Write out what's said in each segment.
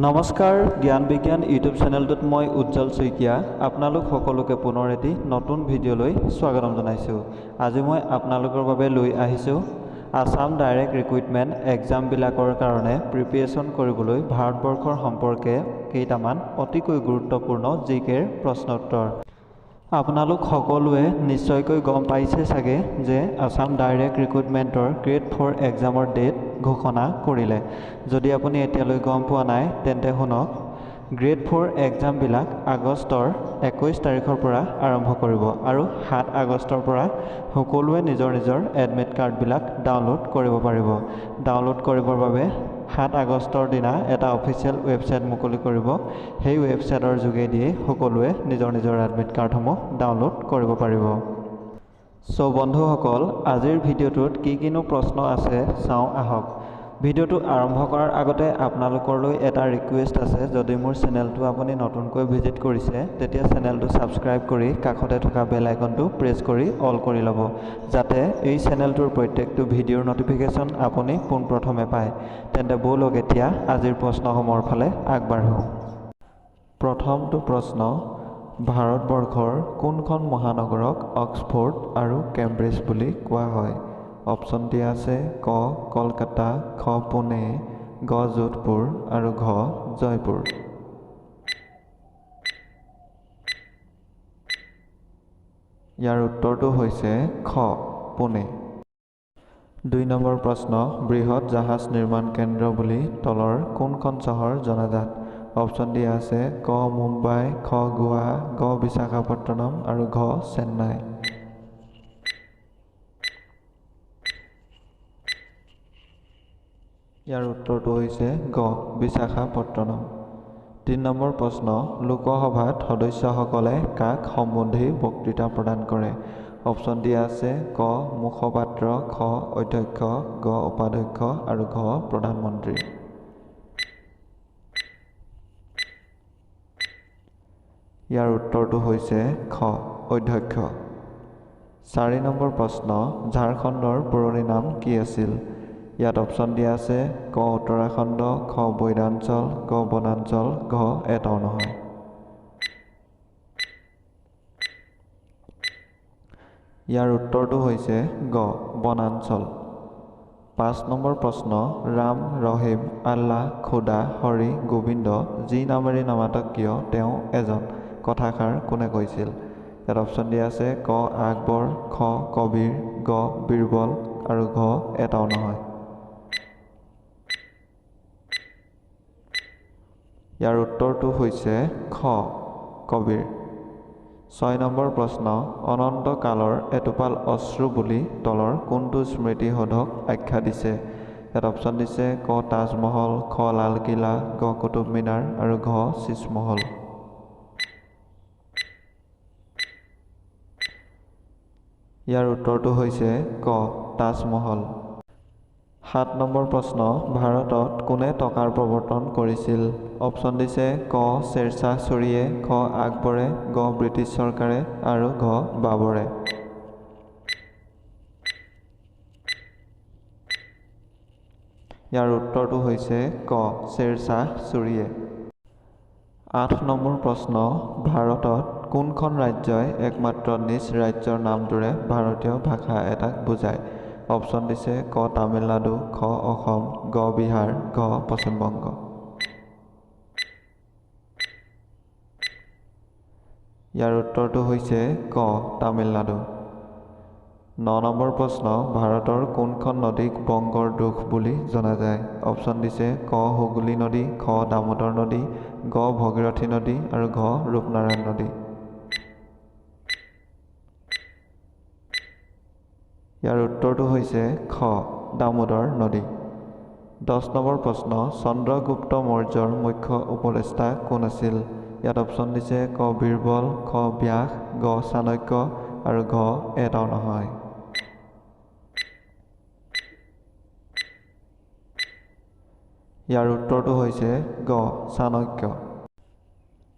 নমস্কাৰ জ্ঞান বিজ্ঞান ইউটিউব চেনেলটোত মই উজ্জ্বল শইকীয়া আপোনালোক সকলোকে পুনৰ এটি নতুন ভিডিঅ'লৈ স্বাগতম জনাইছোঁ। আজি মই আপোনালোকৰ বাবে লৈ আহিছোঁ আসাম ডাইৰেক্ট ৰিক্ৰুইটমেণ্ট এক্সামবিলাকৰ কাৰণে প্ৰিপেৰেশ্যন কৰিবলৈ ভাৰতবৰ্ষৰ সম্পৰ্কে কেইটামান অতিকৈ গুৰুত্বপূৰ্ণ জিকেৰ প্ৰশ্নোত্তৰ। আপোনালোক সকলোৱে নিশ্চয়কৈ গম পাইছে চাগে যে আসাম ডাইৰেক্ট ৰিক্ৰুইটমেণ্টৰ গ্ৰেড 4 এক্সামৰ ডেট ঘোষণা কৰিলে। যদি আপুনি এতিয়ালৈ গম পোৱা নাই তেন্তে শুনক। গ্ৰেড 4 এক্সামবিলাক আগষ্টৰ 21 তাৰিখৰ পৰা আৰম্ভ কৰিব আৰু 7 আগষ্টৰ পৰা সকলোৱে নিজৰ নিজৰ এডমিট কাৰ্ডবিলাক ডাউনলোড কৰিব পাৰিব। ডাউনলোড কৰিবৰ বাবে 7 আগষ্টৰ দিনা এটা অফিচিয়েল ৱেবছাইট মুকলি কৰিব। সেই ৱেবছাইটৰ যোগেদিয়ে সকলোৱে নিজৰ নিজৰ এডমিট কাৰ্ডসমূহ ডাউনলোড কৰিব পাৰিব। চ' বন্ধুসকল, আজিৰ ভিডিঅ'টোত কিনো প্ৰশ্ন আছে চাওঁ আহক। ভিডিঅ'টো আৰম্ভ কৰাৰ আগতে আপোনালোকলৈ এটা ৰিকুৱেষ্ট আছে। যদি মোৰ চেনেলটো আপুনি নতুনকৈ ভিজিট কৰিছে তেতিয়া চেনেলটো ছাবস্ক্ৰাইব কৰি কাষতে থকা বেল আইকনটো প্ৰেছ কৰি অল কৰি ল'ব, যাতে এই চেনেলটোৰ প্ৰত্যেকটো ভিডিঅ'ৰ নটিফিকেশ্যন আপুনি পোনপ্ৰথমে পায়। তেন্তে ব'লক এতিয়া আজিৰ প্ৰশ্নসমূহৰ ফালে আগবাঢ়োঁ। প্ৰথমটো প্ৰশ্ন, ভাৰতবৰ্ষৰ কোনখন মহানগৰক অক্সফোৰ্ড আৰু কেম্ব্ৰিজ বুলি কোৱা হয়? অপশ্যন দিয়া আছে ক কলকাতা, খ পুনে, গ যোধপুৰ আৰু ঘ জয়পুৰ। ইয়াৰ উত্তৰটো হৈছে খ পুনে। 2 নম্বৰ প্ৰশ্ন, বৃহৎ জাহাজ নিৰ্মাণ কেন্দ্ৰ বুলি তলৰ কোনখন চহৰ জনাজাত? অপশ্যন দিয়া আছে ক মুম্বাই, খ গোৱা, গ বিশাখাপট্টনম আৰু ঘ চেন্নাই। ইয়াৰ উত্তৰটো হৈছে গ বিশাখাপট্টনম। 3 নম্বৰ প্ৰশ্ন, লোকসভাত সদস্যসকলে কাক সম্বন্ধি বক্তৃতা প্ৰদান কৰে? অপশ্যন দিয়া আছে ক মুখপাত্ৰ, খ অধ্যক্ষ, গ উপাধ্যক্ষ আৰু ঘ প্ৰধানমন্ত্ৰী। ইয়াৰ উত্তৰটো হৈছে খ অধ্যক্ষ। 4 নম্বৰ প্ৰশ্ন, ঝাৰখণ্ডৰ পুৰণি নাম কি আছিল? ইয়াত অপশ্যন দিয়া আছে ক উত্তৰাখণ্ড, খ বৈদাঞ্চল, গ বনাঞ্চল, ঘ এটাও নহয়। ইয়াৰ উত্তৰটো হৈছে গ বনাঞ্চল। 5 নম্বৰ প্ৰশ্ন, ৰাম, ৰহিম, আল্লাহ, খুদা, হৰি, গোবিন্দ যি নামেৰে নামাতক কিয় তেওঁ এজন কথাষাৰ কোনে কৈছিল? ইয়াত অপশ্যন দিয়া আছে ক আকবৰ, খ কবিৰ, গ বীৰবল আৰু ঘ এটাও নহয়। ইয়াৰ উত্তৰটো হৈছে খ কবিৰ। 6 নম্বৰ প্ৰশ্ন, অনন্ত কালৰ এটোপাল অশ্ৰু বুলি তলৰ কোনটো স্মৃতিসৌধক আখ্যা দিছে? ইয়াত অপশ্যন দিছে ক তাজমহল, খ লালকিল্লা, গ কুতুব মিনাৰ আৰু ঘ চিজমহল। ইয়াৰ উত্তৰটো হৈছে ক তাজমহল। 7 নম্বৰ প্ৰশ্ন, ভাৰতত কোনে টকাৰ প্ৰৱৰ্তন কৰিছিল? অপশ্যন দিছে ক শ্বেৰশ্বাহ ছুৰীয়ে, খ আকবৰে, গ ব্ৰিটিছ চৰকাৰে আৰু ঘ বাবৰে। ইয়াৰ উত্তৰটো হৈছে ক শ্বেৰশ্বাহ ছুৰীয়ে। 8 নম্বৰ প্ৰশ্ন, ভাৰতত কোনখন ৰাজ্যই একমাত্ৰ নিজ ৰাজ্যৰ নামটোৰে ভাৰতীয় ভাষা এটাক বুজায়? অপশ্যন দিছে ক তামিলনাডু, খ অসম, গ বিহাৰ, ঘ পশ্চিমবংগ। ইয়াৰ উত্তৰটো হৈছে ক তামিলনাডু। 9 নম্বৰ প্ৰশ্ন, ভাৰতৰ কোনখন নদীক বংগৰ দুখ বুলি জনা যায়? অপশ্যন দিছে ক হুগলী নদী, খ দামোদৰ নদী, গ ভগীৰথী নদী আৰু ঘ ৰূপনাৰায়ণ নদী। ইয়াৰ উত্তৰটো হৈছে খ দামোদৰ নদী। 10 নম্বৰ প্ৰশ্ন, চন্দ্ৰগুপ্ত মৌৰ্যৰ মুখ্য উপদেষ্টা কোন আছিল? ইয়াত অপশ্যন দিছে ক বীৰবল, খ ব্যাস, গ চাণক্য আৰু ঘ এটাও নহয়। ইয়াৰ উত্তৰটো হৈছে গ চাণক্য।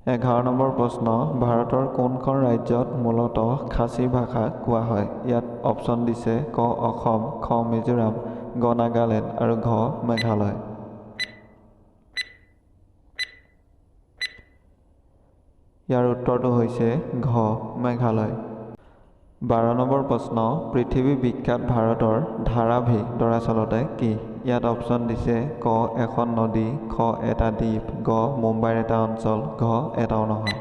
11 নম্বৰ প্ৰশ্ন, ভাৰতৰ কোনখন ৰাজ্যত মূলতঃ খাচী ভাষা কোৱা হয়? ইয়াত অপশ্যন দিছে ক অসম, খ মিজোৰাম, গ নাগালেণ্ড আৰু ঘ মেঘালয়। ইয়াৰ উত্তৰটো হৈছে ঘ মেঘালয়। 12 নম্বৰ প্ৰশ্ন, পৃথিৱী বিখ্যাত ভাৰতৰ ধাৰাভি দৰাচলতে কি? ইয়াত অপশ্যন দিছে ক এখন নদী, খ এটা দ্বীপ, গ মুম্বাইৰ এটা অঞ্চল, ঘ এটাও নহয়।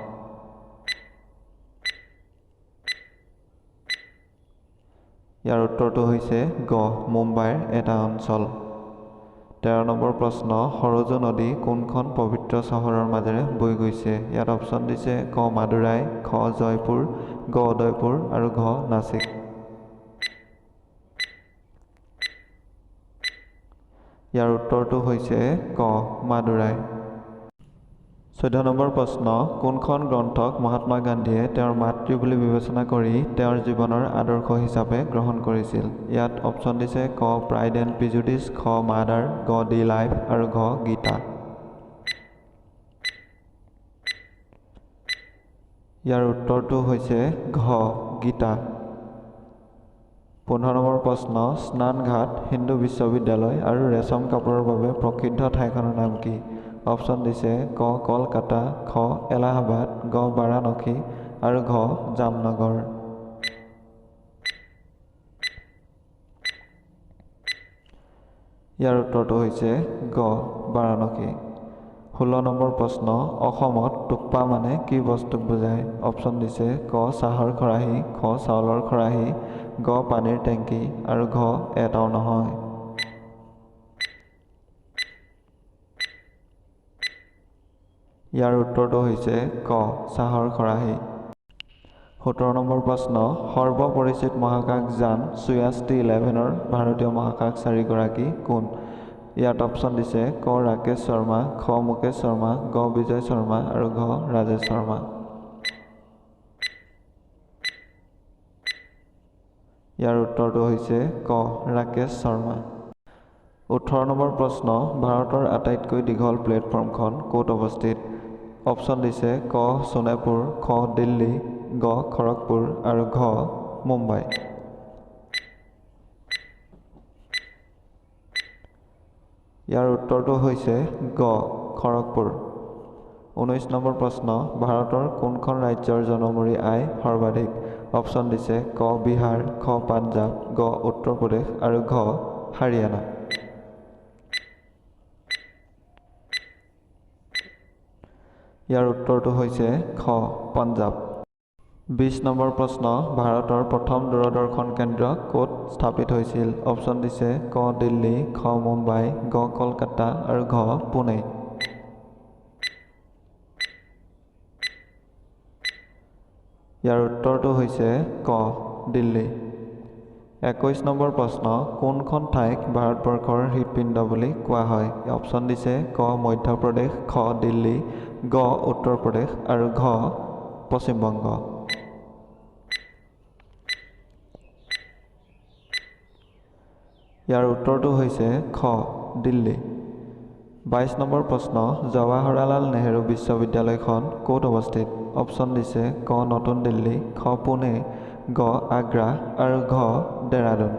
ইয়াৰ উত্তৰটো হৈছে গ মুম্বাইৰ এটা অঞ্চল। 13 নম্বৰ প্ৰশ্ন, সৰজু নদী কোনখন পবিত্ৰ চহৰৰ মাজেৰে বৈ গৈছে? ইয়াত অপশ্যন দিছে ক মাদুৰাই, খ জয়পুৰ, গ উদয়পুৰ আৰু ঘ নাছিক। ইয়াৰ উত্তৰটো হৈছে ক মাদুৰাই। 14 নম্বৰ প্ৰশ্ন, কোনখন গ্ৰন্থক মহাত্মা গান্ধীয়ে তেওঁৰ মাতৃ বুলি বিবেচনা কৰি তেওঁৰ জীৱনৰ আদৰ্শ হিচাপে গ্ৰহণ কৰিছিল? ইয়াত অপশ্যন দিছে ক প্ৰাইড এণ্ড প্ৰিজুডিচ, খ মাদাৰ, গ দি লাইফ আৰু ঘ গীতা। ইয়াৰ উত্তৰটো হৈছে ঘ গীতা। 15 নম্বৰ প্ৰশ্ন, স্নানঘাট হিন্দু বিশ্ববিদ্যালয় আৰু ৰেচম কাপোৰৰ বাবে প্ৰসিদ্ধ ঠাইখনৰ নাম কি? অপশ্যন দিছে ক কলকাতা, খ এলাহাবাদ, গ বাৰাণসী আৰু ঘ জামনগৰ। ইয়াৰ উত্তৰটো হৈছে গ বাৰাণসী। 16 নম্বৰ প্ৰশ্ন, অসমত টুপ্পা মানে কি বস্তুক বুজায়? অপশ্যন দিছে ক চাহৰ খৰাহী, খ চাউলৰ খৰাহী, গ পানীৰ টেংকি আৰু ঘ এটাও নহয়। ইয়াৰ উত্তৰটো হৈছে ক চাহৰ খৰাহী। 17 নম্বৰ প্ৰশ্ন, সৰ্বপৰিচিত মহাকাশযান Soyuz-T11ৰ ভাৰতীয় মহাকাশচাৰীগৰাকী কোন? ইয়াত অপশ্যন দিছে ক ৰাকেশ শৰ্মা, খ মুকেশ শৰ্মা, গ বিজয় শৰ্মা আৰু ঘ ৰাজেশ শৰ্মা। ইয়াৰ উত্তৰটো হৈছে ক ৰাকেশ শৰ্মা। 18 নম্বৰ প্ৰশ্ন, ভাৰতৰ আটাইতকৈ দীঘল প্লেটফৰ্মখন ক'ত অৱস্থিত? অপশ্যন দিছে ক সোণেপুৰ, খ দিল্লী, গ খড়গপুৰ আৰু ঘ মুম্বাই। ইয়াৰ উত্তৰটো হৈছে গ খড়গপুৰ। 19 নম্বৰ প্ৰশ্ন, ভাৰতৰ কোনখন ৰাজ্যৰ জনমূৰি আয় সৰ্বাধিক? অপশ্যন দিছে ক বিহাৰ, খ পাঞ্জাৱ, গ উত্তৰ প্ৰদেশ আৰু ঘ হাৰিয়ানা। ইয়াৰ উত্তৰটো হৈছে খ পাঞ্জাৱ। 20 নম্বৰ প্ৰশ্ন, ভাৰতৰ প্ৰথম দূৰদৰ্শন কেন্দ্ৰ ক'ত স্থাপিত হৈছিল? অপশ্যন দিছে ক দিল্লী, খ মুম্বাই, গ কলকাতা আৰু ঘ পুনে। ইয়াৰ উত্তৰটো হৈছে ক দিল্লী। 21 নম্বৰ প্ৰশ্ন, কোনখন ঠাইক ভাৰতবৰ্ষৰ হৃদপিণ্ড বুলি কোৱা হয়? অপশ্যন দিছে ক মধ্যপ্ৰদেশ, খ দিল্লী, গ উত্তৰ প্ৰদেশ আৰু ঘ পশ্চিমবংগ। ইয়াৰ উত্তৰটো হৈছে খ দিল্লী। 22 নম্বৰ প্ৰশ্ন, জৱাহৰলাল নেহৰু বিশ্ববিদ্যালয়খন ক'ত অৱস্থিত? অপশ্যন দিছে ক নতুন দিল্লী, খ পুনে, গ আগ্ৰা আৰু ঘ দেৰাডুন।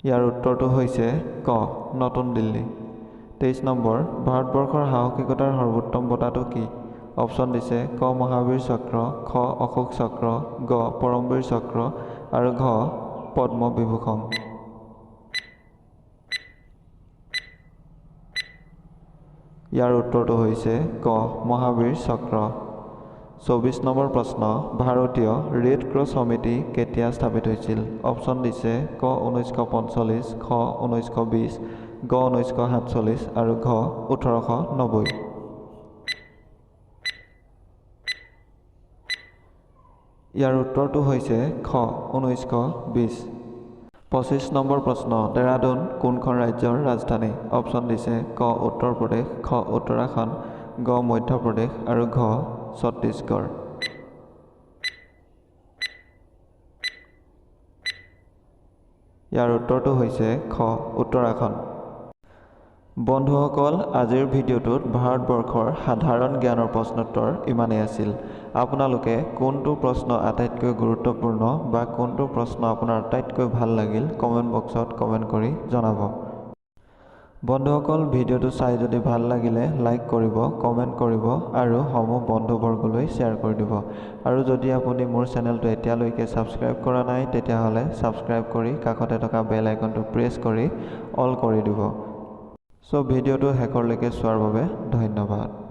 ইয়াৰ উত্তৰটো হৈছে ক নতুন দিল্লী। 23 নম্বৰ, ভাৰতবৰ্ষৰ সাহসিকতাৰ সৰ্বোত্তম বঁটাটো কি? অপশ্যন দিছে ক মহাবীৰ চক্ৰ, খ অশোক চক্ৰ, গ পৰমবীৰ চক্ৰ আৰু ঘ পদ্ম বিভূষণ। ইয়াৰ উত্তৰটো হৈছে ক মহাবীৰ চক্ৰ। 24 নম্বৰ প্ৰশ্ন, ভাৰতীয় ৰেড ক্ৰছ সমিতি কেতিয়া স্থাপিত হৈছিল? অপশ্যন দিছে ক 1945, খ 1920, গ 1947 আৰু ঘ 1890। ইয়াৰ উত্তৰটো হৈছে খ 1920। 25 নম্বৰ প্ৰশ্ন, দেৰাডুন কোনখন ৰাজ্যৰ ৰাজধানী? অপশ্যন দিছে ক উত্তৰ প্ৰদেশ, খ উত্তৰাখণ্ড, গ মধ্যপ্ৰদেশ আৰু ঘ ছত্তীশগড়। ইয়াৰ উত্তৰটো হৈছে খ উত্তৰাখণ্ড। বন্ধুসকল, আজিৰ ভিডিঅ'টোত ভাৰতবৰ্ষৰ সাধাৰণ জ্ঞানৰ প্ৰশ্নোত্তৰ ইমানেই আছিল। আপোনালোকে কোনটো প্ৰশ্ন আটাইতকৈ গুৰুত্বপূৰ্ণ বা কোনটো প্ৰশ্ন আপোনাৰ আটাইতকৈ ভাল লাগিল কমেণ্ট বক্সত কমেণ্ট কৰি জনাব। বন্ধুসকল ভিডিঅ'টো চাই যদি ভাল লাগিলে লাইক কৰিব, কমেণ্ট কৰিব আৰু সমূহ বন্ধুবৰ্গলৈ শ্বেয়াৰ কৰি দিব। আৰু যদি আপুনি মোৰ চেনেলটো এতিয়ালৈকে ছাবস্ক্ৰাইব কৰা নাই তেতিয়াহ'লে ছাবস্ক্ৰাইব কৰি কাষতে থকা বেল আইকনটো প্ৰেছ কৰি অল কৰি দিব। ভিডিঅ'টো শেষলৈকে চোৱাৰ বাবে ধন্যবাদ।